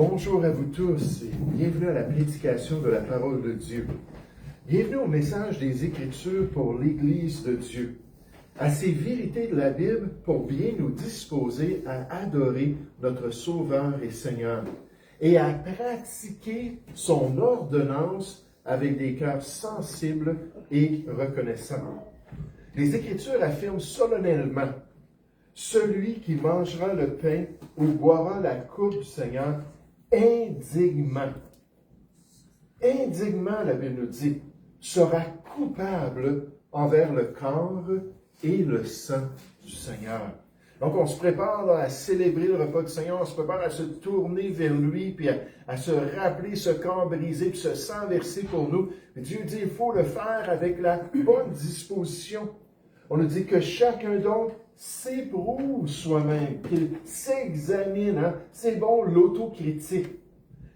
Bonjour à vous tous et bienvenue à la prédication de la parole de Dieu. Bienvenue au message des Écritures pour l'Église de Dieu, à ces vérités de la Bible pour bien nous disposer à adorer notre Sauveur et Seigneur et à pratiquer son ordonnance avec des cœurs sensibles et reconnaissants. Les Écritures affirment solennellement: celui qui mangera le pain ou boira la coupe du Seigneur indignement, la Bible nous dit, sera coupable envers le corps et le sang du Seigneur. Donc, on se prépare là, à célébrer le repas du Seigneur, on se prépare à se tourner vers lui, puis à se rappeler ce corps brisé, puis ce sang versé pour nous. Et Dieu dit, il faut le faire avec la bonne disposition. On nous dit que chacun donc s'éprouve soi-même, qu'il s'examine, c'est bon l'autocritique,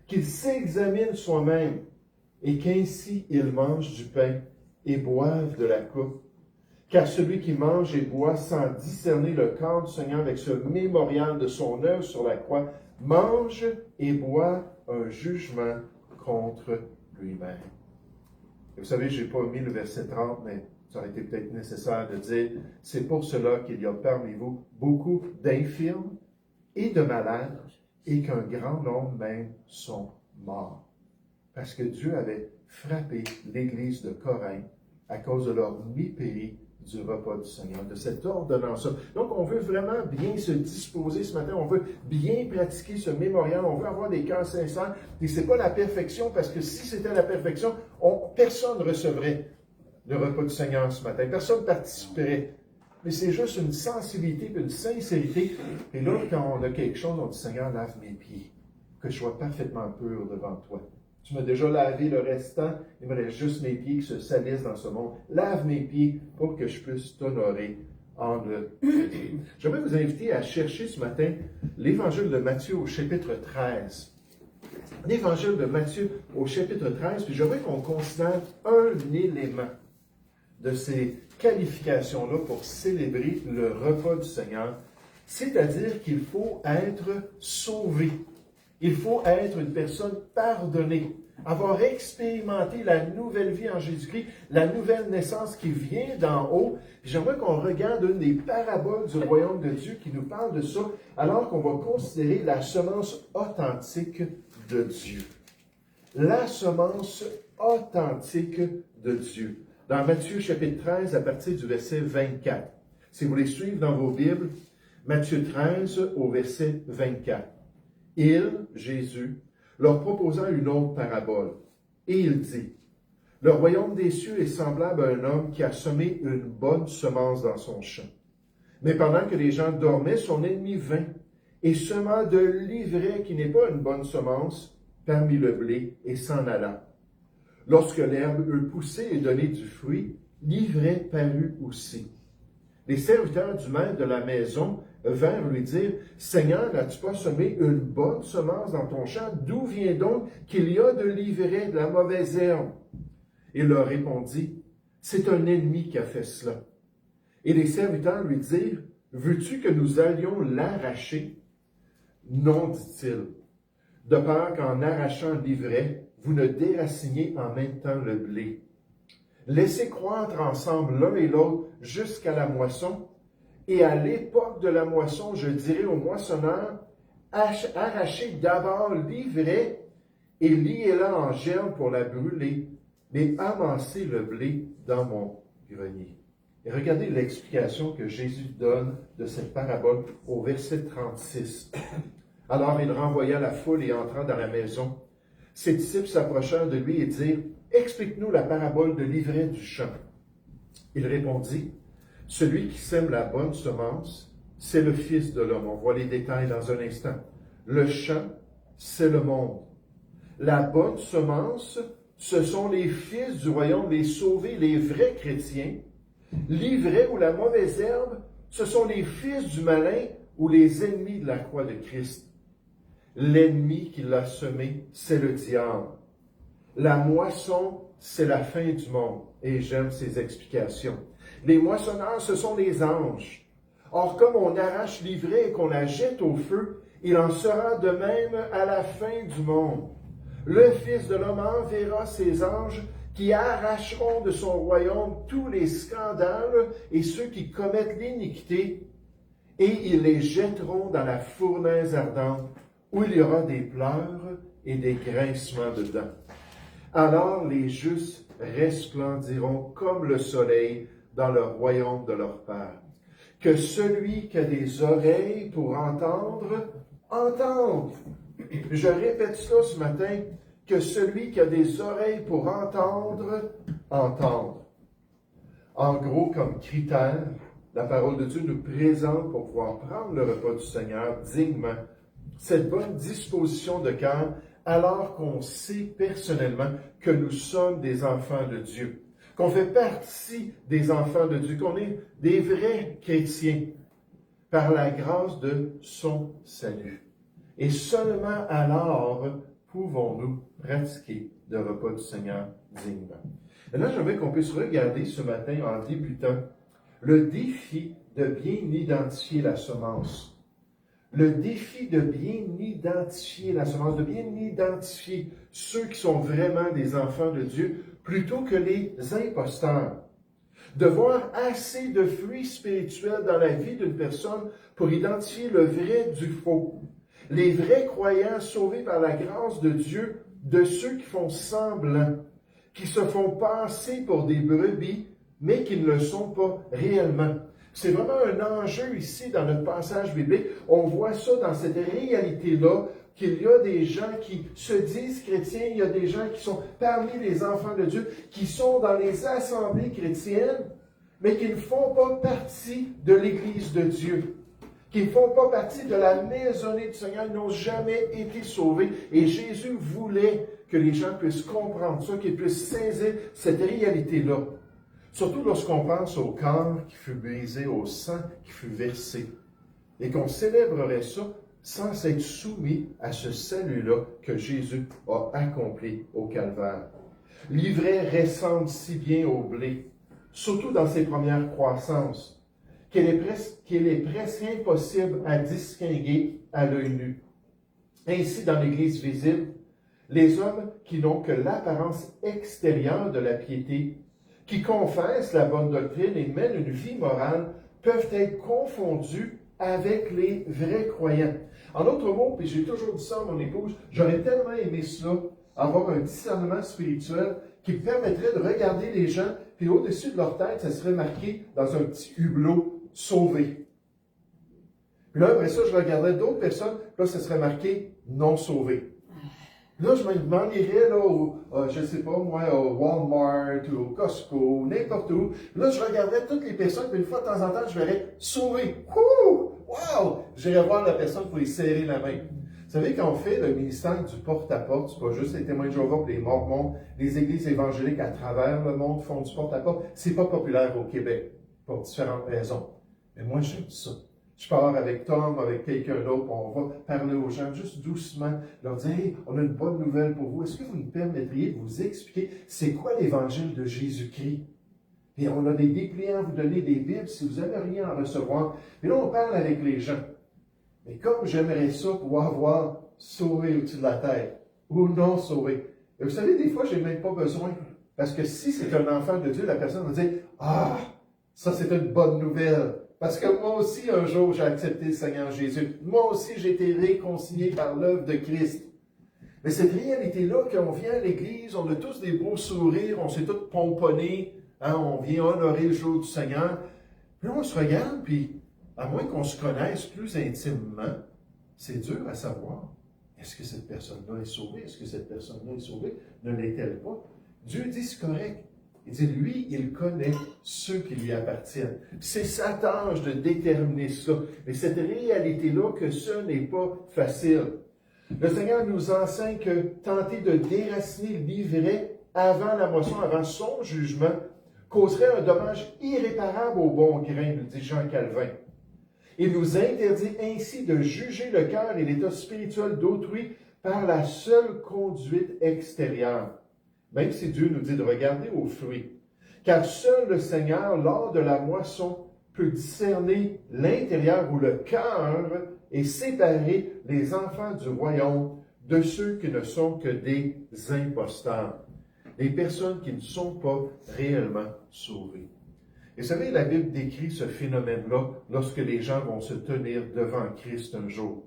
qu'il s'examine soi-même, et qu'ainsi il mange du pain et boive de la coupe. Car celui qui mange et boit sans discerner le corps du Seigneur avec ce mémorial de son œuvre sur la croix, mange et boit un jugement contre lui-même. Et vous savez, je n'ai pas mis le verset 30, mais ça aurait été peut-être nécessaire de dire, c'est pour cela qu'il y a parmi vous beaucoup d'infirmes et de malades, et qu'un grand nombre même sont morts. Parce que Dieu avait frappé l'Église de Corinthe à cause de leur mépris du repas du Seigneur, de cette ordonnance-là. Donc, on veut vraiment bien se disposer ce matin, on veut bien pratiquer ce mémorial, on veut avoir des cœurs sincères, et ce n'est pas la perfection, parce que si c'était la perfection, personne ne recevrait le repas du Seigneur ce matin. Personne ne participerait. Mais c'est juste une sensibilité, une sincérité. Et là, quand on a quelque chose, on dit, Seigneur, lave mes pieds, que je sois parfaitement pur devant toi. Tu m'as déjà lavé le restant, il me reste juste mes pieds qui se salissent dans ce monde. Lave mes pieds pour que je puisse t'honorer en le faisant. J'aimerais vous inviter à chercher ce matin l'Évangile de Matthieu au chapitre 13. L'Évangile de Matthieu au chapitre 13, puis j'aimerais qu'on considère un élément de ces qualifications-là pour célébrer le repas du Seigneur, c'est-à-dire qu'il faut être sauvé. Il faut être une personne pardonnée, avoir expérimenté la nouvelle vie en Jésus-Christ, la nouvelle naissance qui vient d'en haut. J'aimerais qu'on regarde une des paraboles du royaume de Dieu qui nous parle de ça, alors qu'on va considérer la semence authentique de Dieu. La semence authentique de Dieu. Dans Matthieu chapitre 13, à partir du verset 24. Si vous voulez suivre dans vos Bibles, Matthieu 13 au verset 24. Il, Jésus, leur proposa une autre parabole. Et il dit, le royaume des cieux est semblable à un homme qui a semé une bonne semence dans son champ. Mais pendant que les gens dormaient, son ennemi vint et sema de l'ivraie qui n'est pas une bonne semence parmi le blé et s'en alla. Lorsque l'herbe eut poussé et donné du fruit, l'ivraie parut aussi. Les serviteurs du maître de la maison vinrent lui dire, « Seigneur, n'as-tu pas semé une bonne semence dans ton champ? D'où vient donc qu'il y a de l'ivraie, de la mauvaise herbe? » Il leur répondit, « C'est un ennemi qui a fait cela. » Et les serviteurs lui dirent, « Veux-tu que nous allions l'arracher? » Non, dit-il, de peur qu'en arrachant l'ivraie, vous ne déraciniez en même temps le blé. Laissez croître ensemble l'un et l'autre jusqu'à la moisson, et à l'époque de la moisson, je dirai aux moissonneurs, arrachez d'abord l'ivraie et liez-la en germe pour la brûler, mais amassez le blé dans mon grenier. Et regardez l'explication que Jésus donne de cette parabole au verset 36. Alors il renvoya la foule et entrant dans la maison. Ses disciples s'approchèrent de lui et dirent, « Explique-nous la parabole de l'ivraie du champ. » Il répondit, « Celui qui sème la bonne semence, c'est le Fils de l'homme. » On voit les détails dans un instant. Le champ, c'est le monde. La bonne semence, ce sont les fils du royaume, les sauvés, les vrais chrétiens. L'ivraie ou la mauvaise herbe, ce sont les fils du malin ou les ennemis de la croix de Christ. L'ennemi qui l'a semé, c'est le diable. La moisson, c'est la fin du monde. Et j'aime ces explications. Les moissonneurs, ce sont les anges. Or, comme on arrache l'ivraie et qu'on la jette au feu, Il en sera de même à la fin du monde. Le Fils de l'homme enverra ses anges qui arracheront de son royaume tous les scandales et ceux qui commettent l'iniquité, et ils les jetteront dans la fournaise ardente, où il y aura des pleurs et des grincements de dents. Alors les justes resplendiront comme le soleil dans le royaume de leur Père. Que celui qui a des oreilles pour entendre, entende. Je répète cela ce matin, que celui qui a des oreilles pour entendre, entende. En gros, comme critère, la parole de Dieu nous présente pour pouvoir prendre le repas du Seigneur dignement, cette bonne disposition de cœur, alors qu'on sait personnellement que nous sommes des enfants de Dieu, qu'on fait partie des enfants de Dieu, qu'on est des vrais chrétiens par la grâce de son salut. Et seulement alors pouvons-nous pratiquer le repas du Seigneur dignement. Et là, j'aimerais qu'on puisse regarder ce matin, en débutant, le défi de bien identifier la semence. Le défi de bien identifier la semence, de bien identifier ceux qui sont vraiment des enfants de Dieu, plutôt que les imposteurs. De voir assez de fruits spirituels dans la vie d'une personne pour identifier le vrai du faux. Les vrais croyants sauvés par la grâce de Dieu, de ceux qui font semblant, qui se font passer pour des brebis, mais qui ne le sont pas réellement. C'est vraiment un enjeu ici dans notre passage biblique. On voit ça dans cette réalité-là, qu'il y a des gens qui se disent chrétiens, il y a des gens qui sont parmi les enfants de Dieu, qui sont dans les assemblées chrétiennes, mais qui ne font pas partie de l'Église de Dieu, qui ne font pas partie de la maisonnée du Seigneur, n'ont jamais été sauvés. Et Jésus voulait que les gens puissent comprendre ça, qu'ils puissent saisir cette réalité-là. Surtout lorsqu'on pense au corps qui fut brisé, au sang qui fut versé, et qu'on célébrerait ça sans être soumis à ce salut-là que Jésus a accompli au Calvaire. L'ivraie ressemble si bien au blé, surtout dans ses premières croissances, qu'il est presque impossible à distinguer à l'œil nu. Ainsi, dans l'Église visible, les hommes qui n'ont que l'apparence extérieure de la piété, qui confessent la bonne doctrine et mènent une vie morale, peuvent être confondus avec les vrais croyants. En d'autres mots, puis j'ai toujours dit ça à mon épouse, j'aurais tellement aimé cela, avoir un discernement spirituel qui me permettrait de regarder les gens, puis au-dessus de leur tête, ça serait marqué dans un petit hublot « Sauvé ». Puis là, après ça, je regarderais d'autres personnes, là, ça serait marqué « Non sauvé ». Là, je m'en irais, là, je ne sais pas, moi, au Walmart, ou au Costco, n'importe où. Là, je regarderais toutes les personnes, puis une fois de temps en temps, je verrais sauver. Ouh! Wow! J'irais voir la personne pour lui serrer la main. Vous savez, quand on fait le ministère du porte-à-porte, c'est pas juste les témoins de Jéhovah, les mormons, les églises évangéliques à travers le monde font du porte-à-porte. C'est pas populaire au Québec, pour différentes raisons. Mais moi, j'aime ça. Je pars avec Tom, avec quelqu'un d'autre, on va parler aux gens juste doucement, leur dire « Hey, on a une bonne nouvelle pour vous. Est-ce que vous nous permettriez de vous expliquer c'est quoi l'évangile de Jésus-Christ? » Et on a des dépliants à vous donner, des Bibles, si vous n'avez rien à recevoir. Et là, on parle avec les gens. Mais comme j'aimerais ça pouvoir voir sauvé au-dessus de la tête, ou non sauvé. Et vous savez, des fois, je n'ai même pas besoin. Parce que si c'est un enfant de Dieu, la personne va dire « Ah, ça c'est une bonne nouvelle. » Parce que moi aussi, un jour, j'ai accepté le Seigneur Jésus. Moi aussi, j'ai été réconcilié par l'œuvre de Christ. Mais cette réalité-là, quand on vient à l'Église, on a tous des beaux sourires, on s'est tous pomponnés, hein, on vient honorer le jour du Seigneur. Puis là, on se regarde, puis à moins qu'on se connaisse plus intimement, c'est dur à savoir. Est-ce que cette personne-là est sauvée? Est-ce que cette personne-là est sauvée? Ne l'est-elle pas? Dieu dit c'est correct. Il dit, lui, il connaît ceux qui lui appartiennent. C'est sa tâche de déterminer ça. Mais cette réalité-là, que ce n'est pas facile. Le Seigneur nous enseigne que tenter de déraciner l'ivraie avant la moisson, avant son jugement, causerait un dommage irréparable au bon grain, nous dit Jean Calvin. Il nous interdit ainsi de juger le cœur et l'état spirituel d'autrui par la seule conduite extérieure. Même si Dieu nous dit de regarder aux fruits. Car seul le Seigneur, lors de la moisson, peut discerner l'intérieur ou le cœur et séparer les enfants du royaume de ceux qui ne sont que des imposteurs, des personnes qui ne sont pas réellement sauvées. Et vous savez, la Bible décrit ce phénomène-là lorsque les gens vont se tenir devant Christ un jour.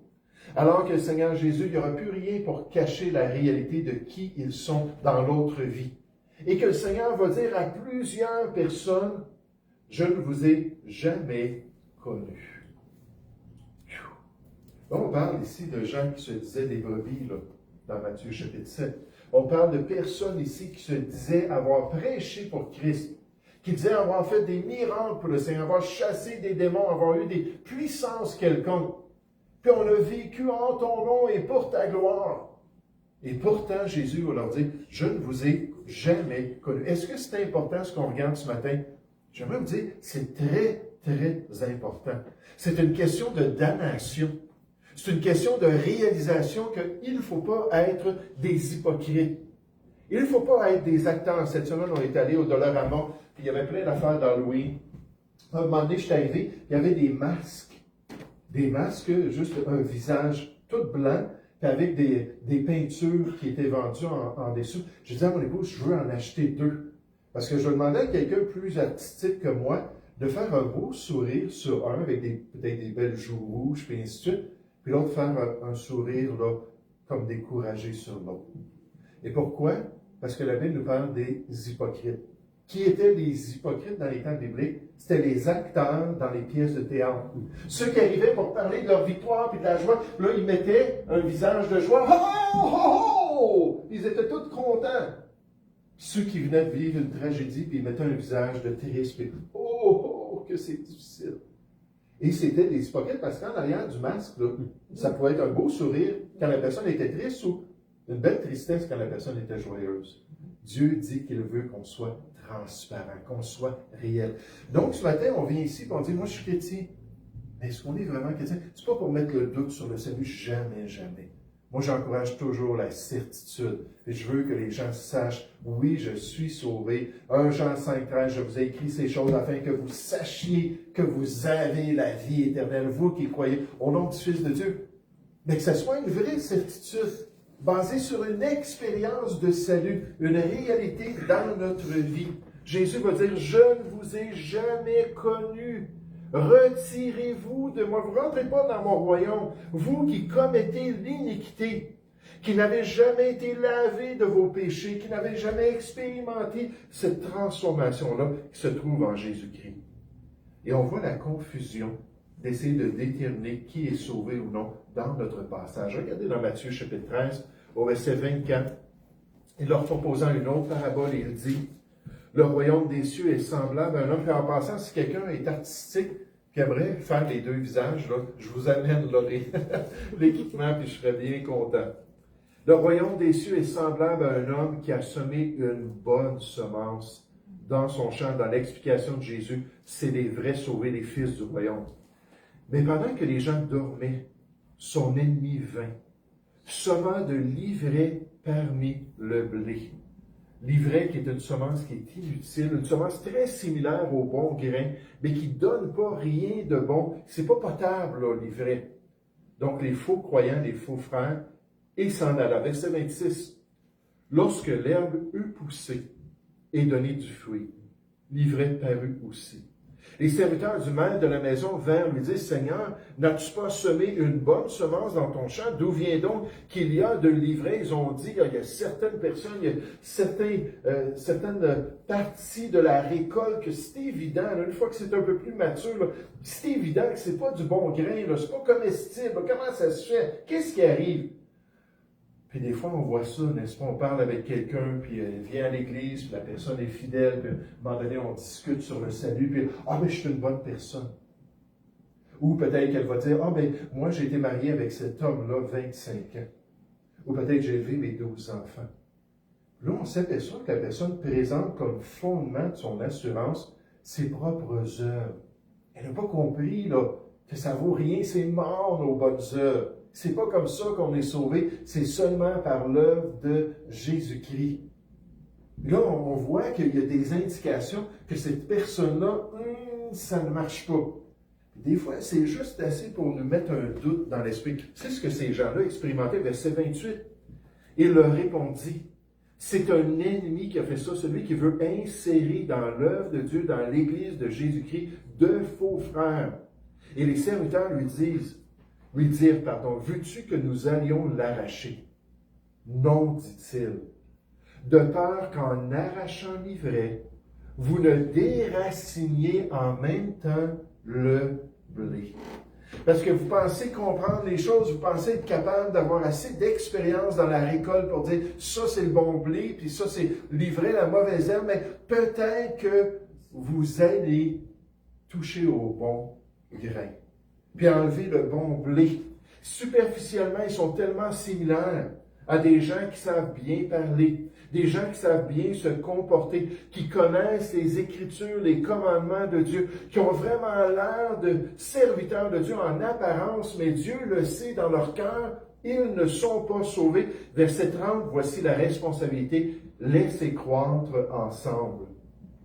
Alors que le Seigneur Jésus, il n'y aura plus rien pour cacher la réalité de qui ils sont dans l'autre vie. Et que le Seigneur va dire à plusieurs personnes, « Je ne vous ai jamais connus. » Là, on parle ici de gens qui se disaient des brebis, là, dans Matthieu chapitre 7. On parle de personnes ici qui se disaient avoir prêché pour Christ, qui disaient avoir fait des miracles pour le Seigneur, avoir chassé des démons, avoir eu des puissances quelconques. Puis on a vécu en ton nom et pour ta gloire. Et pourtant, Jésus va leur dire, « Je ne vous ai jamais connu. » Est-ce que c'est important ce qu'on regarde ce matin? J'aimerais vous dire, c'est très, très important. C'est une question de damnation. C'est une question de réalisation qu'il ne faut pas être des hypocrites. Il ne faut pas être des acteurs. Cette semaine, on est allé au Dollarama, puis il y avait plein d'affaires d'Halloween. À un moment donné, je suis arrivé, il y avait des masques. Des masques, juste un visage tout blanc, puis avec des peintures qui étaient vendues en dessous. J'ai dit à mon épouse, je veux en acheter 2. Parce que je demandais à quelqu'un plus artistique que moi de faire un beau sourire sur un, avec peut-être des belles joues rouges, puis ainsi de suite. Puis l'autre faire un sourire là, comme découragé sur l'autre. Et pourquoi? Parce que la Bible nous parle des hypocrites. Qui étaient les hypocrites dans les temps bibliques? C'était les acteurs dans les pièces de théâtre. Ceux qui arrivaient pour parler de leur victoire et de la joie, là, ils mettaient un visage de joie. Oh, oh, oh! Ils étaient tous contents. Ceux qui venaient de vivre une tragédie, puis ils mettaient un visage de triste, puis oh, que c'est difficile. Et c'était des hypocrites parce qu'en arrière du masque, là, ça pouvait être un beau sourire quand la personne était triste ou une belle tristesse quand la personne était joyeuse. Dieu dit qu'il veut qu'on soit transparent, qu'on soit réel. Donc, ce matin, on vient ici et on dit, moi, je suis chrétien. Mais est-ce qu'on est vraiment chrétien? C'est pas pour mettre le doute sur le salut, jamais, jamais. Moi, j'encourage toujours la certitude. Et je veux que les gens sachent, oui, je suis sauvé. 1 Jean 5,13, je vous ai écrit ces choses afin que vous sachiez que vous avez la vie éternelle, vous qui croyez au nom du Fils de Dieu. Mais que ce soit une vraie certitude, basée sur une expérience de salut, une réalité dans notre vie. Jésus va dire, je ne vous ai jamais connu. Retirez-vous de moi. Vous ne rentrez pas dans mon royaume. Vous qui commettez l'iniquité, qui n'avez jamais été lavé de vos péchés, qui n'avez jamais expérimenté cette transformation-là qui se trouve en Jésus-Christ. Et on voit la confusion d'essayer de déterminer qui est sauvé ou non dans notre passage. Regardez dans Matthieu chapitre 13, au verset 24, il leur proposant une autre parabole, il dit, le royaume des cieux est semblable à un homme. Puis en passant, si quelqu'un est artistique, qui aimerait faire les 2 visages, là, je vous amène là, l'équipement, puis je serais bien content. Le royaume des cieux est semblable à un homme qui a semé une bonne semence dans son champ. Dans l'explication de Jésus, c'est les vrais sauvés, les fils du royaume. Mais pendant que les gens dormaient, son ennemi vint, semant de l'ivraie parmi le blé. L'ivraie qui est une semence qui est inutile, une semence très similaire au bon grain, mais qui ne donne pas rien de bon. C'est pas potable, là, l'ivraie. Donc, les faux croyants, les faux frères, et s'en alla. Verset 26. Lorsque l'herbe eut poussé et donné du fruit, l'ivraie parut aussi. Les serviteurs du maître de la maison vinrent lui dire, Seigneur, n'as-tu pas semé une bonne semence dans ton champ? D'où vient donc qu'il y a de l'ivraie? Ils ont dit, il y a certaines personnes, il y a certaines parties de la récolte que c'est évident, là, une fois que c'est un peu plus mature, là, c'est évident que c'est pas du bon grain, là, c'est pas comestible. Là, comment ça se fait? Qu'est-ce qui arrive? Puis des fois, on voit ça, n'est-ce pas? On parle avec quelqu'un, puis il vient à l'église, puis la personne est fidèle, puis à un moment donné, on discute sur le salut, puis « Ah, mais je suis une bonne personne. » Ou peut-être qu'elle va dire « Ah, mais moi, j'ai été mariée avec cet homme-là 25 ans. » Ou peut-être j'ai élevé mes 12 enfants. Là, on s'aperçoit que la personne présente comme fondement de son assurance ses propres œuvres. Elle n'a pas compris, là, que ça vaut rien, c'est mort, nos bonnes œuvres. C'est pas comme ça qu'on est sauvé, c'est seulement par l'œuvre de Jésus-Christ. Là, on voit qu'il y a des indications que cette personne-là, ça ne marche pas. Des fois, c'est juste assez pour nous mettre un doute dans l'esprit. C'est ce que ces gens-là expérimentaient, verset 28. Il leur répondit, c'est un ennemi qui a fait ça, celui qui veut insérer dans l'œuvre de Dieu, dans l'Église de Jésus-Christ, de faux frères. Et les serviteurs lui dirent, veux-tu que nous allions l'arracher? Non, dit-il, de peur qu'en arrachant l'ivraie, vous ne déraciniez en même temps le blé. Parce que vous pensez comprendre les choses, vous pensez être capable d'avoir assez d'expérience dans la récolte pour dire ça c'est le bon blé, puis ça c'est l'ivraie, la mauvaise herbe, mais peut-être que vous allez toucher au bon grain, puis enlever le bon blé. Superficiellement, ils sont tellement similaires à des gens qui savent bien parler, des gens qui savent bien se comporter, qui connaissent les Écritures, les commandements de Dieu, qui ont vraiment l'air de serviteurs de Dieu en apparence, mais Dieu le sait dans leur cœur, ils ne sont pas sauvés. Verset 30, voici la responsabilité, laissez croître ensemble,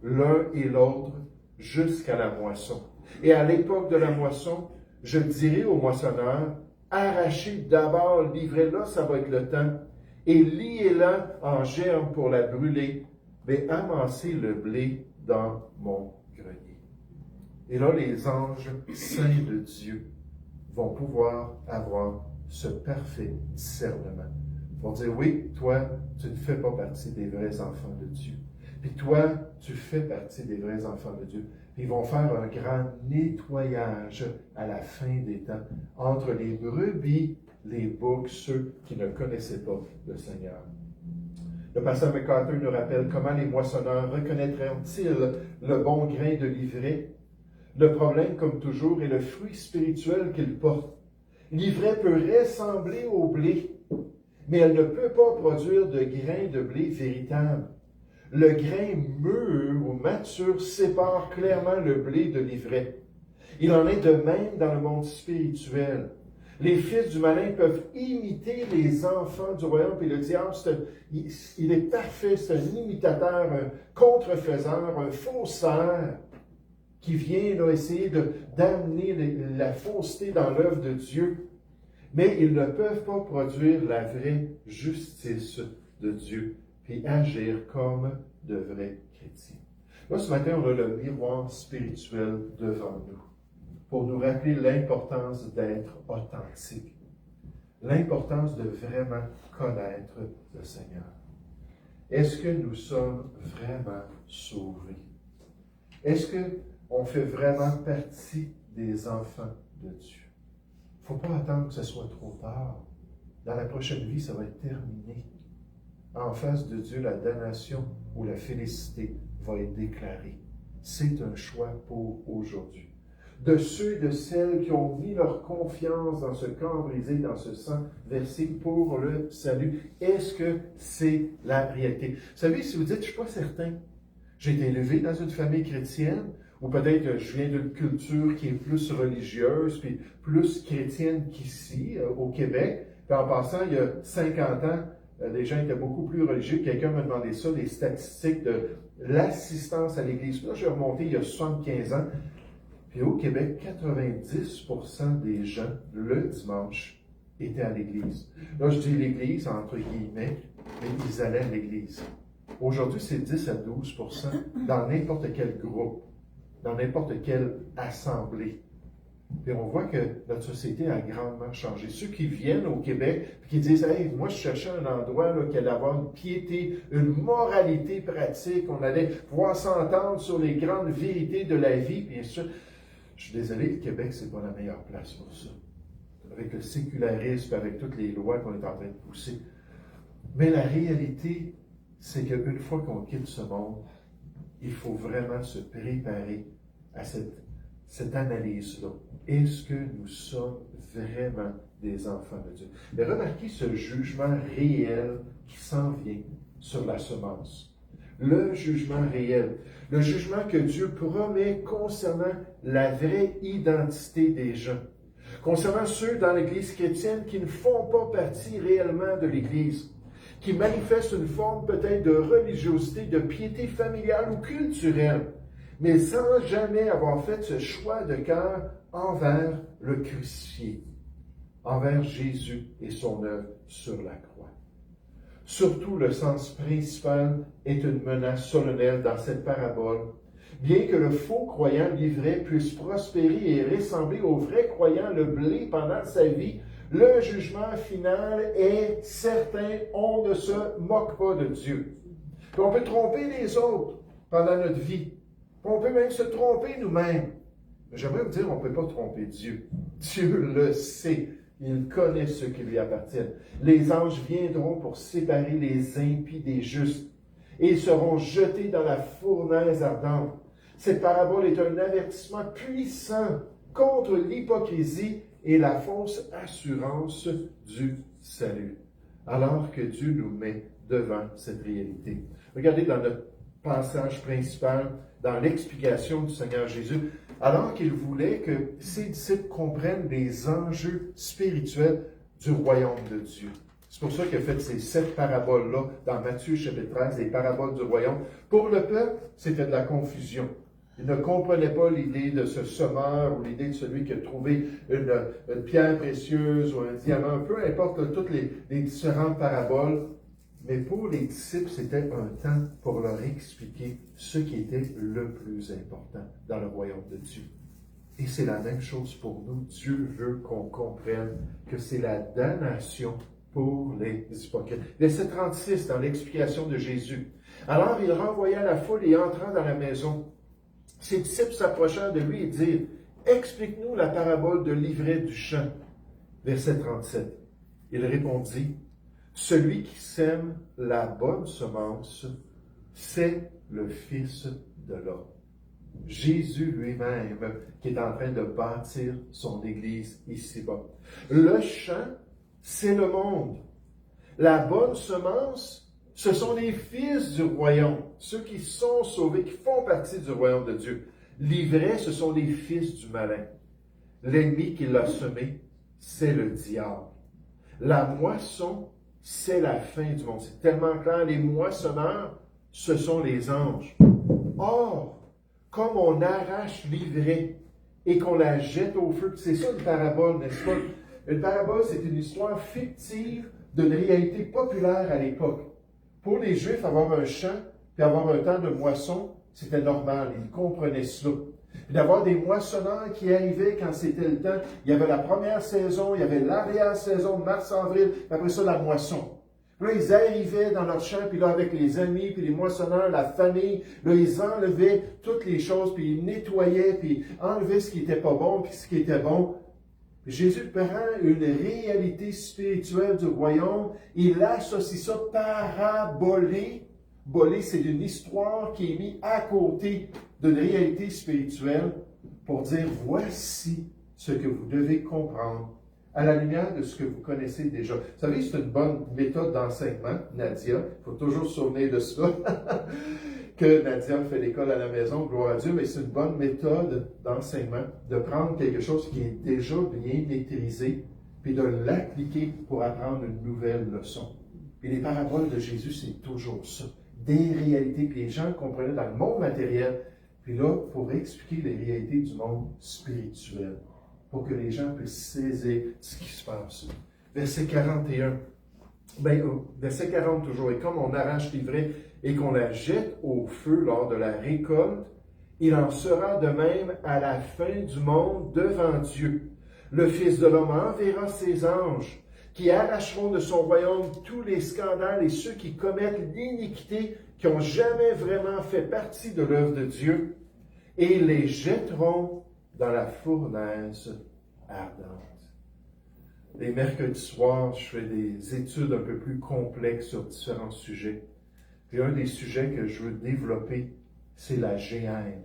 l'un et l'autre, jusqu'à la moisson. Et à l'époque de la moisson, je dirai aux moissonneurs, arrachez d'abord l'ivraie, là, ça va être le temps, et liez-la en germe pour la brûler, mais amassez le blé dans mon grenier. Et là, les anges saints de Dieu vont pouvoir avoir ce parfait discernement. Ils vont dire, oui, toi, tu ne fais pas partie des vrais enfants de Dieu. Puis toi, tu fais partie des vrais enfants de Dieu. Puis ils vont faire un grand nettoyage à la fin des temps entre les brebis, les boucs, ceux qui ne connaissaient pas le Seigneur. Le pasteur MacArthur nous rappelle comment les moissonneurs reconnaîtront-ils le bon grain de l'ivraie. Le problème, comme toujours, est le fruit spirituel qu'il porte. L'ivraie peut ressembler au blé, mais elle ne peut pas produire de grain de blé véritable. Le grain mûr ou mature sépare clairement le blé de l'ivraie. Il en est de même dans le monde spirituel. Les fils du malin peuvent imiter les enfants du royaume, puis le diable, il est parfait, c'est un imitateur, un contrefaiseur, un faussaire qui vient là, essayer d'amener la fausseté dans l'œuvre de Dieu. Mais ils ne peuvent pas produire la vraie justice de Dieu, puis agir comme de vrais chrétiens. Là, ce matin, on a le miroir spirituel devant nous, pour nous rappeler l'importance d'être authentique, l'importance de vraiment connaître le Seigneur. Est-ce que nous sommes vraiment sauvés? Est-ce qu'on fait vraiment partie des enfants de Dieu? Il ne faut pas attendre que ce soit trop tard. Dans la prochaine vie, ça va être terminé. En face de Dieu, la damnation ou la félicité va être déclarée. C'est un choix pour aujourd'hui. De ceux et de celles qui ont mis leur confiance dans ce corps brisé, dans ce sang versé pour le salut. Est-ce que c'est la réalité? Vous savez, si vous dites, je ne suis pas certain, j'ai été élevé dans une famille chrétienne, ou peut-être je viens d'une culture qui est plus religieuse, puis plus chrétienne qu'ici, au Québec. Puis en passant, il y a 50 ans, les gens étaient beaucoup plus religieux. Quelqu'un m'a demandé ça, les statistiques de l'assistance à l'Église. Là, j'ai remonté il y a 75 ans. Puis au Québec, 90% des gens, le dimanche, étaient à l'Église. Là, je dis l'Église, entre guillemets, mais ils allaient à l'Église. Aujourd'hui, c'est 10 à 12% dans n'importe quel groupe, dans n'importe quelle assemblée. Puis on voit que notre société a grandement changé. Ceux qui viennent au Québec et qui disent « Hey, moi je cherchais un endroit là, qui allait avoir une piété, une moralité pratique, on allait pouvoir s'entendre sur les grandes vérités de la vie. » Bien sûr, je suis désolé, le Québec, c'est pas la meilleure place pour ça. Avec le sécularisme, avec toutes les lois qu'on est en train de pousser. Mais la réalité, c'est qu'une fois qu'on quitte ce monde, il faut vraiment se préparer à cette analyse-là. Est-ce que nous sommes vraiment des enfants de Dieu? Mais remarquez ce jugement réel qui s'en vient sur la semence. Le jugement réel. Le jugement que Dieu promet concernant la vraie identité des gens. Concernant ceux dans l'Église chrétienne qui ne font pas partie réellement de l'Église, qui manifestent une forme peut-être de religiosité, de piété familiale ou culturelle, mais sans jamais avoir fait ce choix de cœur envers le crucifié, envers Jésus et son œuvre sur la croix. Surtout, le sens principal est une menace solennelle dans cette parabole. Bien que le faux croyant livré puisse prospérer et ressembler au vrai croyant le blé pendant sa vie, le jugement final est certain, on ne se moque pas de Dieu. Puis on peut tromper les autres pendant notre vie. Puis on peut même se tromper nous-mêmes. Mais j'aimerais vous dire, on ne peut pas tromper Dieu. Dieu le sait. Il connaît ceux qui lui appartiennent. Les anges viendront pour séparer les impies des justes. Et ils seront jetés dans la fournaise ardente. Cette parabole est un avertissement puissant contre l'hypocrisie et la fausse assurance du salut. Alors que Dieu nous met devant cette réalité. Regardez dans notre passage principal, dans l'explication du Seigneur Jésus, alors qu'il voulait que ses disciples comprennent les enjeux spirituels du royaume de Dieu. C'est pour ça qu'il a fait ces 7 paraboles-là dans Matthieu chapitre 13, les paraboles du royaume. Pour le peuple, c'était de la confusion. Ils ne comprenaient pas l'idée de ce sommeur ou l'idée de celui qui a trouvé une pierre précieuse ou un diamant, peu importe toutes les différentes paraboles. Mais pour les disciples, c'était un temps pour leur expliquer ce qui était le plus important dans le royaume de Dieu. Et c'est la même chose pour nous. Dieu veut qu'on comprenne que c'est la damnation pour les hypocrites. Verset 36 dans l'explication de Jésus. Alors il renvoya la foule et entrant dans la maison. Ses disciples s'approchèrent de lui et dirent, « Explique-nous la parabole de l'ivraie du champ. » Verset 37. Il répondit, « Celui qui sème la bonne semence, c'est le Fils de l'homme. » Jésus lui-même qui est en train de bâtir son Église ici-bas. Le champ, c'est le monde. La bonne semence, ce sont les fils du royaume, ceux qui sont sauvés, qui font partie du royaume de Dieu. L'ivraie, ce sont les fils du malin. L'ennemi qui l'a semé, c'est le diable. La moisson, c'est la fin du monde. C'est tellement clair, les moissonneurs, ce sont les anges. Or, comme on arrache l'ivraie et qu'on la jette au feu, c'est ça une parabole, n'est-ce pas? Une parabole, c'est une histoire fictive d'une réalité populaire à l'époque. Pour les Juifs, avoir un champ puis avoir un temps de moisson, c'était normal, ils comprenaient cela. Puis d'avoir des moissonneurs qui arrivaient quand c'était le temps, il y avait la première saison, il y avait l'arrière-saison, mars-avril, puis après ça, la moisson. Puis là, ils arrivaient dans leur champ, puis là, avec les amis, puis les moissonneurs, la famille, là, ils enlevaient toutes les choses, puis ils nettoyaient, puis enlevaient ce qui n'était pas bon, puis ce qui était bon. Jésus prend une réalité spirituelle du royaume, il associe ça parabolé. Bolé, c'est une histoire qui est mise à côté d'une réalité spirituelle pour dire voici ce que vous devez comprendre à la lumière de ce que vous connaissez déjà. Vous savez, c'est une bonne méthode d'enseignement, Nadia. Il faut toujours se souvenir de cela. Que Nadia fait l'école à la maison, gloire à Dieu, mais c'est une bonne méthode d'enseignement de prendre quelque chose qui est déjà bien maîtrisé, puis de l'appliquer pour apprendre une nouvelle leçon. Et les paraboles de Jésus, c'est toujours ça. Des réalités, puis les gens comprenaient dans le monde matériel, puis là, pour expliquer les réalités du monde spirituel, pour que les gens puissent saisir ce qui se passe. Verset 41. Verset 40 toujours. Et comme on arrache l'ivraie et qu'on la jette au feu lors de la récolte, il en sera de même à la fin du monde devant Dieu. Le Fils de l'homme enverra ses anges qui arracheront de son royaume tous les scandales et ceux qui commettent l'iniquité, qui n'ont jamais vraiment fait partie de l'œuvre de Dieu, et les jetteront dans la fournaise ardente. Les mercredis soirs, je fais des études un peu plus complexes sur différents sujets. Puis un des sujets que je veux développer, c'est la géhenne.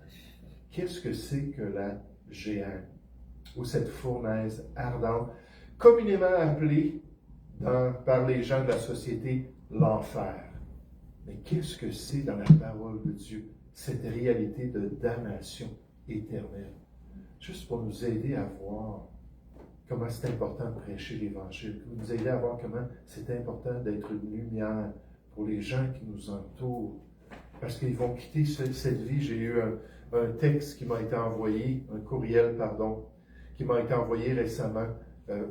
Qu'est-ce que c'est que la géhenne? Ou cette fournaise ardente, communément appelée par les gens de la société l'enfer. Mais qu'est-ce que c'est dans la parole de Dieu, cette réalité de damnation éternelle? Juste pour nous aider à voir comment c'est important de prêcher l'Évangile, pour nous aider à voir comment c'est important d'être une lumière pour les gens qui nous entourent. Parce qu'ils vont quitter cette vie. J'ai eu un texte qui m'a été envoyé, un courriel, pardon, qui m'a été envoyé récemment,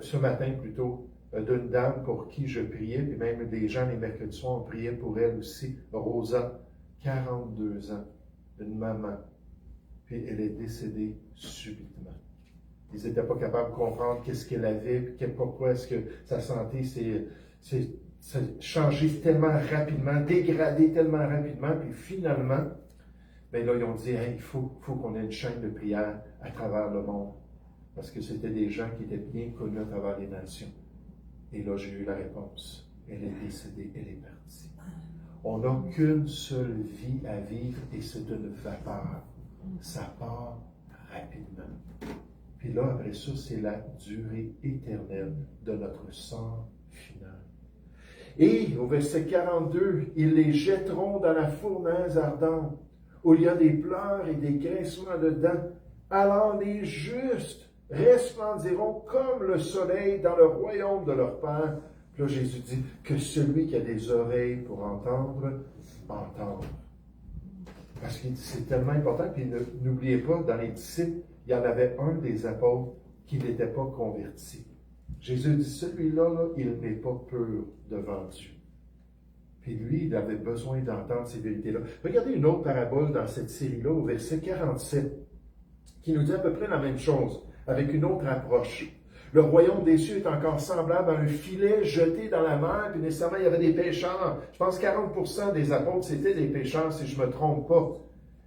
ce matin plutôt, d'une dame pour qui je priais, puis même des gens les mercredis soirs, on priait pour elle aussi, Rosa, 42 ans, une maman, puis elle est décédée subitement. Ils n'étaient pas capables de comprendre qu'est-ce qu'elle avait, puis pourquoi est-ce que sa santé s'est changée tellement rapidement, dégradée tellement rapidement, puis finalement, ben là, ils ont dit, hey, il faut qu'on ait une chaîne de prière à travers le monde, parce que c'était des gens qui étaient bien connus à travers les nations. Et là, j'ai eu la réponse. Elle est décédée, elle est partie. On n'a qu'une seule vie à vivre et c'est une vapeur. Ça part rapidement. Puis là, après ça, c'est la durée éternelle de notre sort final. Et au verset 42, ils les jetteront dans la fournaise ardente, où il y a des pleurs et des grincements de dents. Alors les justes resplendiront comme le soleil dans le royaume de leur Père. Puis là, Jésus dit que celui qui a des oreilles pour entendre, entende. Parce que c'est tellement important. Puis n'oubliez pas, dans les disciples, il y en avait un des apôtres qui n'était pas converti. Jésus dit, celui-là, là, il n'est pas pur devant Dieu. Puis lui, il avait besoin d'entendre ces vérités-là. Regardez une autre parabole dans cette série-là, au verset 47, qui nous dit à peu près la même chose, avec une autre approche. Le royaume des cieux est encore semblable à un filet jeté dans la mer, puis nécessairement, il y avait des pêcheurs. Je pense que 40% des apôtres, c'était des pêcheurs, si je ne me trompe pas.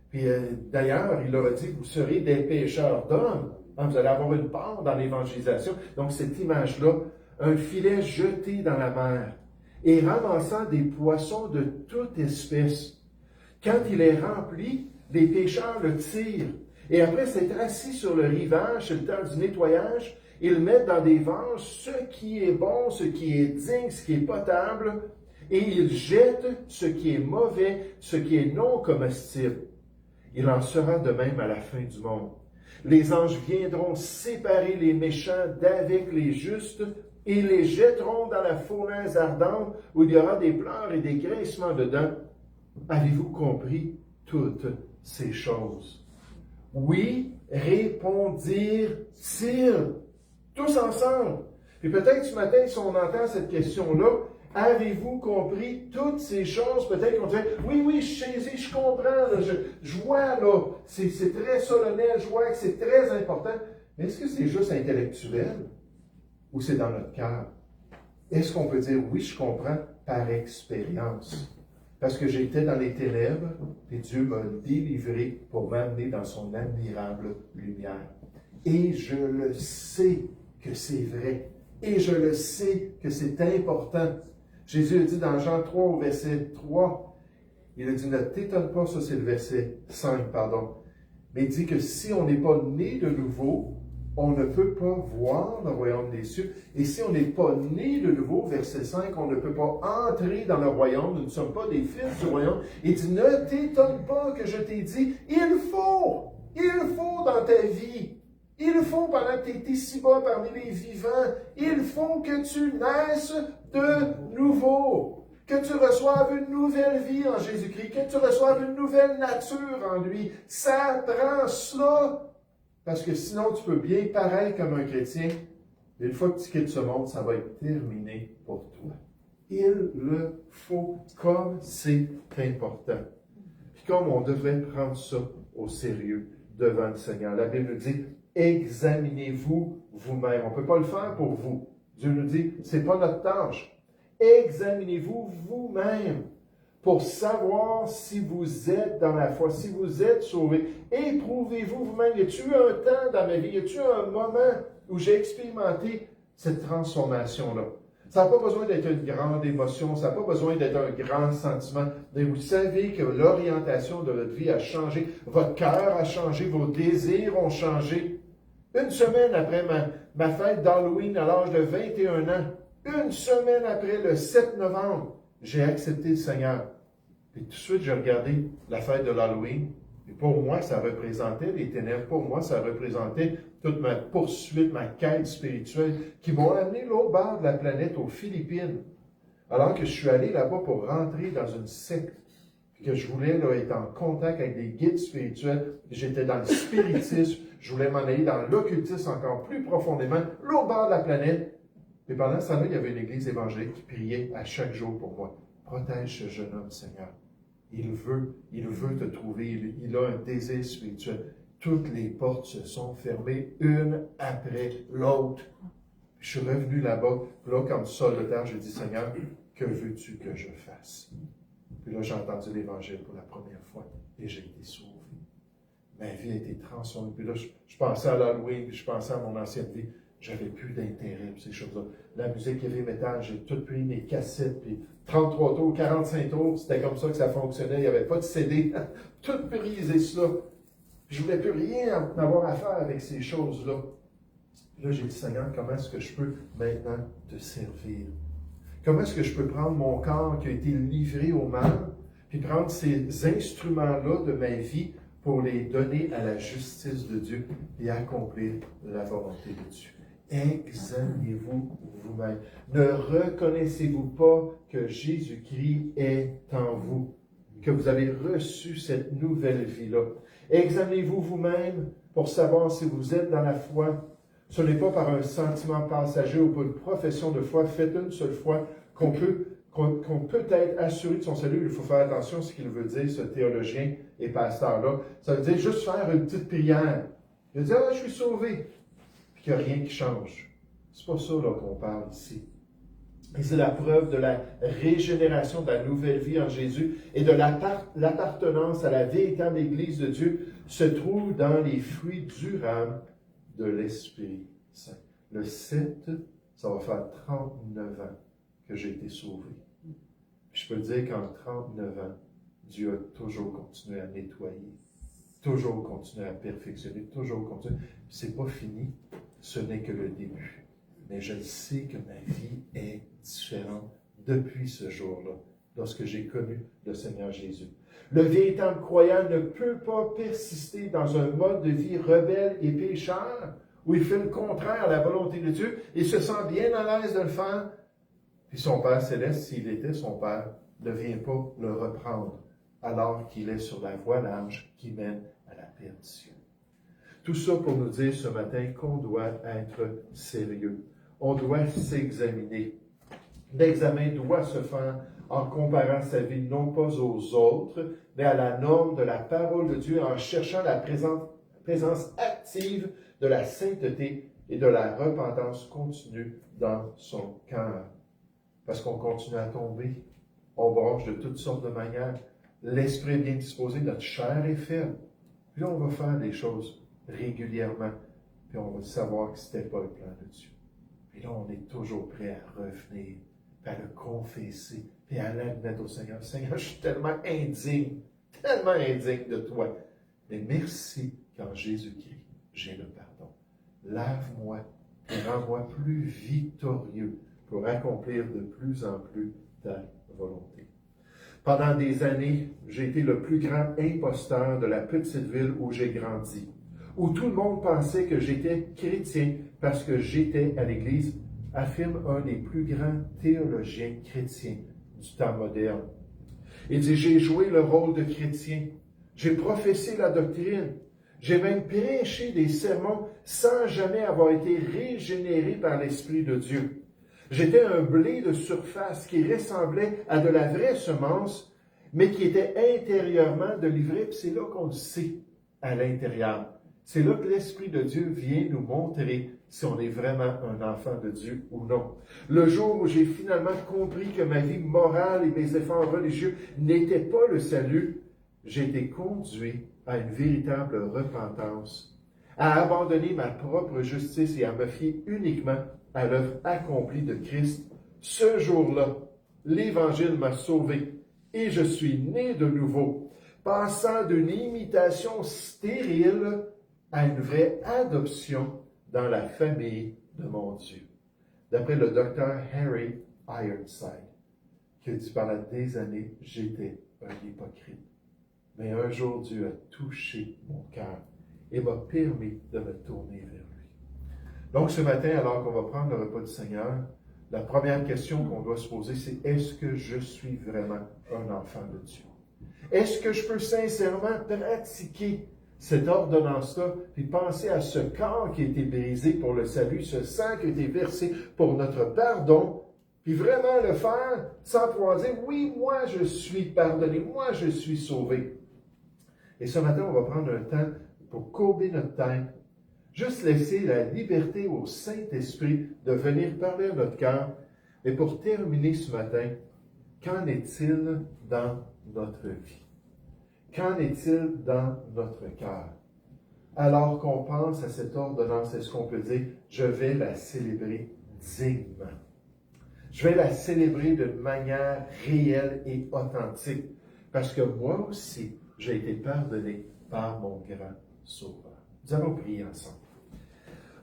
Puis d'ailleurs, il leur a dit, vous serez des pêcheurs d'hommes. Hein, vous allez avoir une part dans l'évangélisation. Donc, cette image-là, un filet jeté dans la mer et ramassant des poissons de toute espèce. Quand il est rempli, les pêcheurs le tirent. Et après s'être assis sur le rivage, c'est le temps du nettoyage, ils mettent dans des vases ce qui est bon, ce qui est digne, ce qui est potable, et ils jettent ce qui est mauvais, ce qui est non comestible. Il en sera de même à la fin du monde. Les anges viendront séparer les méchants d'avec les justes et les jetteront dans la fournaise ardente où il y aura des pleurs et des grincements de dents. Avez-vous compris toutes ces choses? Oui, répondirent-ils, tous ensemble. Puis peut-être ce matin, si on entend cette question-là, avez-vous compris toutes ces choses? Peut-être qu'on dirait, oui, je saisis, je comprends, là, je vois, là, c'est très solennel, je vois que c'est très important. Mais est-ce que c'est juste intellectuel ou c'est dans notre cœur? Est-ce qu'on peut dire, oui, je comprends par expérience? Parce que j'étais dans les ténèbres et Dieu m'a délivré pour m'amener dans son admirable lumière. Et je le sais que c'est vrai. Et je le sais que c'est important. Jésus a dit dans Jean 3 au verset 3, il a dit, ne t'étonne pas, ça c'est le verset 5, pardon, mais il dit que si on n'est pas né de nouveau, on ne peut pas voir le royaume des cieux. Et si on n'est pas né de nouveau, verset 5, on ne peut pas entrer dans le royaume. Nous ne sommes pas des fils du royaume. Il dit, ne t'étonne pas que je t'ai dit, il faut dans ta vie, il faut pendant que tu es ici-bas parmi les vivants, il faut que tu naisses de nouveau. Que tu reçoives une nouvelle vie en Jésus-Christ, que tu reçoives une nouvelle nature en lui. Ça prend cela. Parce que sinon, tu peux bien paraître comme un chrétien. Et une fois que tu quittes ce monde, ça va être terminé pour toi. Il le faut, comme c'est important. Puis comme on devrait prendre ça au sérieux devant le Seigneur. La Bible nous dit, examinez-vous vous-même. On ne peut pas le faire pour vous. Dieu nous dit, ce n'est pas notre tâche. Examinez-vous vous-même pour savoir si vous êtes dans la foi, si vous êtes sauvés. Éprouvez-vous vous-même. Y a-t-il eu un temps dans ma vie, y a-t-il eu un moment où j'ai expérimenté cette transformation-là? Ça n'a pas besoin d'être une grande émotion, ça n'a pas besoin d'être un grand sentiment. Mais vous savez que l'orientation de votre vie a changé, votre cœur a changé, vos désirs ont changé. Une semaine après ma fête d'Halloween à l'âge de 21 ans, une semaine après le 7 novembre, j'ai accepté le Seigneur. Puis tout de suite, j'ai regardé la fête de l'Halloween. Et pour moi, ça représentait les ténèbres. Pour moi, ça représentait toute ma poursuite, ma quête spirituelle qui m'ont amené l'autre bord de la planète, aux Philippines. Alors que je suis allé là-bas pour rentrer dans une secte que je voulais là, être en contact avec des guides spirituels. J'étais dans le spiritisme, je voulais m'en aller dans l'occultisme encore plus profondément, l'autre bord de la planète. Et pendant ce temps-là, il y avait une église évangélique qui priait à chaque jour pour moi. Protège ce jeune homme, Seigneur. Il veut te trouver, il a un désir spirituel. Toutes les portes se sont fermées, une après l'autre. Je suis revenu là-bas, là, comme sol de terre, j'ai dit, Seigneur, que veux-tu que je fasse? Puis là, j'ai entendu l'Évangile pour la première fois et j'ai été sauvé. Ma vie a été transformée. Puis là, je pensais à l'Halloween, puis je pensais à mon ancienne vie. J'avais plus d'intérêt pour ces choses-là. La musique heavy metal, j'ai tout pris mes cassettes, puis 33 tours, 45 tours, c'était comme ça que ça fonctionnait. Il n'y avait pas de CD. Tout brisé ça. Je ne voulais plus rien avoir à faire avec ces choses-là. Là, j'ai dit, Seigneur, comment est-ce que je peux maintenant te servir? Comment est-ce que je peux prendre mon corps qui a été livré au mal, puis prendre ces instruments-là de ma vie pour les donner à la justice de Dieu et accomplir la volonté de Dieu? Examinez-vous vous-même. Ne reconnaissez-vous pas que Jésus-Christ est en vous, que vous avez reçu cette nouvelle vie-là? Examinez-vous vous-même pour savoir si vous êtes dans la foi. Ce n'est pas par un sentiment passager ou par une profession de foi faite une seule fois qu'on peut être assuré de son salut. Il faut faire attention à ce qu'il veut dire, ce théologien et pasteur-là. Ça veut dire juste faire une petite prière. Il veut dire, je suis sauvé. Puis qu'il n'y a rien qui change. C'est pas ça là, qu'on parle ici. Et c'est la preuve de la régénération, de la nouvelle vie en Jésus et de l'appartenance à la véritable Église de Dieu se trouve dans les fruits durables de l'Esprit Saint. Le 7, ça va faire 39 ans que j'ai été sauvé. Puis je peux dire qu'en 39 ans, Dieu a toujours continué à nettoyer, toujours continué à perfectionner, toujours continué. C'est pas fini, ce n'est que le début. Mais je sais que ma vie est différente depuis ce jour-là, lorsque j'ai connu le Seigneur Jésus. Le véritable croyant ne peut pas persister dans un mode de vie rebelle et pécheur, où il fait le contraire à la volonté de Dieu et se sent bien à l'aise de le faire. Puis son Père céleste, s'il était son Père, ne vient pas le reprendre, alors qu'il est sur la voie large qui mène à la perdition. Tout ça pour nous dire ce matin qu'on doit être sérieux. On doit s'examiner. L'examen doit se faire en comparant sa vie non pas aux autres, mais à la norme de la parole de Dieu, en cherchant la présence active de la sainteté et de la repentance continue dans son cœur. Parce qu'on continue à tomber, on bronche de toutes sortes de manières. L'esprit est bien disposé, notre chair est faible. Puis là, on va faire des choses régulièrement, puis on va savoir que ce n'était pas le plan de Dieu. Puis là, on est toujours prêt à revenir, puis à le confesser, puis à l'admettre au Seigneur. Seigneur, je suis tellement indigne de toi. Mais merci qu'en Jésus-Christ, j'ai le pardon. Lave-moi et rends-moi plus victorieux pour accomplir de plus en plus ta volonté. Pendant des années, j'ai été le plus grand imposteur de la petite ville où j'ai grandi, où tout le monde pensait que j'étais chrétien parce que j'étais à l'Église, affirme un des plus grands théologiens chrétiens du temps moderne. Il dit, j'ai joué le rôle de chrétien, j'ai professé la doctrine, j'ai même prêché des sermons sans jamais avoir été régénéré par l'Esprit de Dieu. J'étais un blé de surface qui ressemblait à de la vraie semence, mais qui était intérieurement de l'ivraie, puis c'est là qu'on le sait, à l'intérieur. C'est là que l'Esprit de Dieu vient nous montrer si on est vraiment un enfant de Dieu ou non. Le jour où j'ai finalement compris que ma vie morale et mes efforts religieux n'étaient pas le salut, j'ai été conduit à une véritable repentance, à abandonner ma propre justice et à me fier uniquement à l'œuvre accomplie de Christ. Ce jour-là, l'Évangile m'a sauvé et je suis né de nouveau, passant d'une imitation stérile à une vraie adoption dans la famille de mon Dieu. D'après le docteur Harry Ironside, qui a dit pendant des années, j'étais un hypocrite. Mais un jour, Dieu a touché mon cœur et m'a permis de me tourner vers lui. Donc ce matin, alors qu'on va prendre le repas du Seigneur, la première question qu'on doit se poser, c'est est-ce que je suis vraiment un enfant de Dieu? Est-ce que je peux sincèrement pratiquer cette ordonnance-là, puis penser à ce corps qui a été brisé pour le salut, ce sang qui a été versé pour notre pardon, puis vraiment le faire sans pouvoir dire, oui, moi je suis pardonné, moi je suis sauvé. Et ce matin, on va prendre un temps pour courber notre tête, juste laisser la liberté au Saint-Esprit de venir parler à notre cœur. Et pour terminer ce matin, qu'en est-il dans notre vie? Qu'en est-il dans notre cœur? Alors qu'on pense à cette ordonnance, est-ce qu'on peut dire, je vais la célébrer dignement? Je vais la célébrer d'une manière réelle et authentique, parce que moi aussi, j'ai été pardonné par mon grand Sauveur. Nous allons prier ensemble.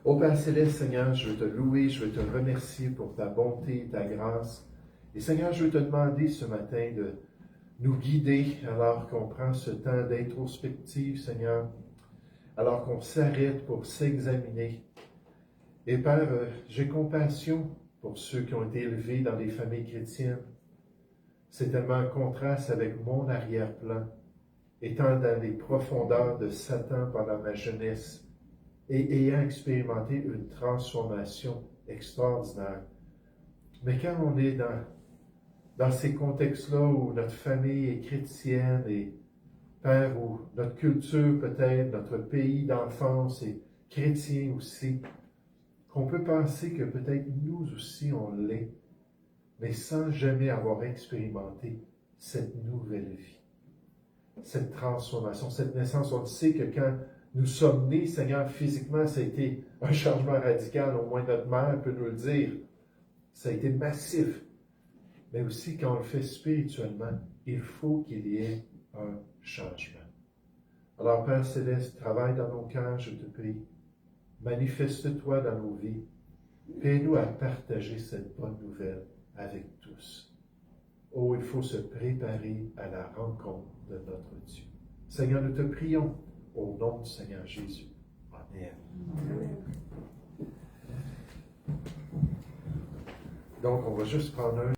Ô Père Céleste, Seigneur, je veux te louer, je veux te remercier pour ta bonté et ta grâce. Et Seigneur, je veux te demander ce matin de nous guider alors qu'on prend ce temps d'introspective, Seigneur, alors qu'on s'arrête pour s'examiner. Et Père, j'ai compassion pour ceux qui ont été élevés dans des familles chrétiennes. C'est tellement un contraste avec mon arrière-plan, étant dans les profondeurs de Satan pendant ma jeunesse et ayant expérimenté une transformation extraordinaire. Mais quand on est dans ces contextes-là où notre famille est chrétienne et Père, où notre culture peut-être, notre pays d'enfance est chrétien aussi, qu'on peut penser que peut-être nous aussi on l'est, mais sans jamais avoir expérimenté cette nouvelle vie, cette transformation, cette naissance. On sait que quand nous sommes nés, Seigneur, physiquement, ça a été un changement radical, au moins notre mère peut nous le dire. Ça a été massif. Mais aussi, quand on le fait spirituellement, il faut qu'il y ait un changement. Alors, Père Céleste, travaille dans nos cœurs, je te prie. Manifeste-toi dans nos vies. Aide-nous à partager cette bonne nouvelle avec tous. Oh, il faut se préparer à la rencontre de notre Dieu. Seigneur, nous te prions au nom du Seigneur Jésus. Amen. Amen. Donc, on va juste prendre un